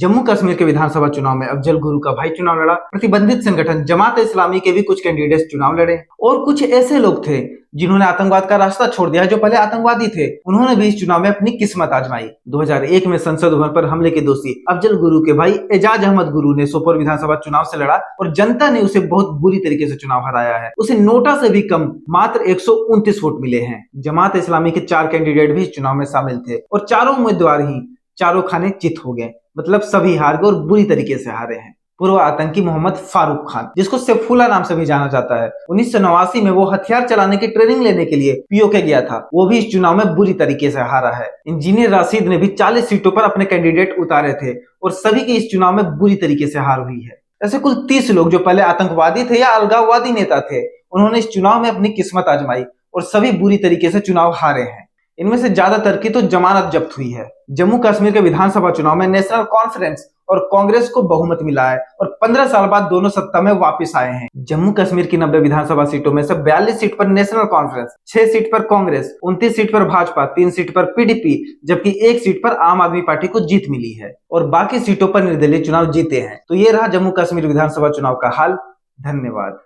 जम्मू कश्मीर के विधानसभा चुनाव में अफजल गुरु का भाई चुनाव लड़ा। प्रतिबंधित संगठन जमात इस्लामी के भी कुछ कैंडिडेट्स चुनाव लड़े और कुछ ऐसे लोग थे जिन्होंने आतंकवाद का रास्ता छोड़ दिया, जो पहले आतंकवादी थे। उन्होंने भी इस चुनाव में अपनी किस्मत आजमाई। 2001 में संसद भवन पर हमले के दोषी अफजल गुरु के भाई एजाज अहमद गुरु ने सोपोर विधानसभा चुनाव से लड़ा और जनता ने उसे बहुत बुरी तरीके से चुनाव हराया है। उसे नोटा से भी कम मात्र 129 वोट मिले हैं। जमात इस्लामी के 4 कैंडिडेट भी इस चुनाव में शामिल थे और चारों उम्मीदवार ही चारों खाने चित हो गए, मतलब सभी हार गए और बुरी तरीके से हारे हैं। पूर्व आतंकी मोहम्मद फारूक खान, जिसको सैफुल्ला नाम से भी जाना जाता है, 1989 में वो हथियार चलाने की ट्रेनिंग लेने के लिए पीओके गया था। वो भी इस चुनाव में बुरी तरीके से हारा है। इंजीनियर राशिद ने भी 40 सीटों पर अपने कैंडिडेट उतारे थे और सभी की इस चुनाव में बुरी तरीके से हार हुई है। ऐसे कुल 30 लोग जो पहले आतंकवादी थे या अलगाववादी नेता थे, उन्होंने इस चुनाव में अपनी किस्मत आजमाई और सभी बुरी तरीके से चुनाव हारे हैं। इनमें से ज्यादातर की तो जमानत जब्त हुई है। जम्मू कश्मीर के विधानसभा चुनाव में नेशनल कॉन्फ्रेंस और कांग्रेस को बहुमत मिला है और 15 साल बाद दोनों सत्ता में वापस आए हैं। जम्मू कश्मीर की 90 विधानसभा सीटों में से 42 सीट पर नेशनल कॉन्फ्रेंस, 6 सीट पर कांग्रेस, 29 सीट पर भाजपा, 3 सीट पर पीडीपी, जबकि 1 सीट पर आम आदमी पार्टी को जीत मिली है और बाकी सीटों पर निर्दलीय चुनाव जीते हैं। तो ये रहा जम्मू कश्मीर विधानसभा चुनाव का हाल। धन्यवाद।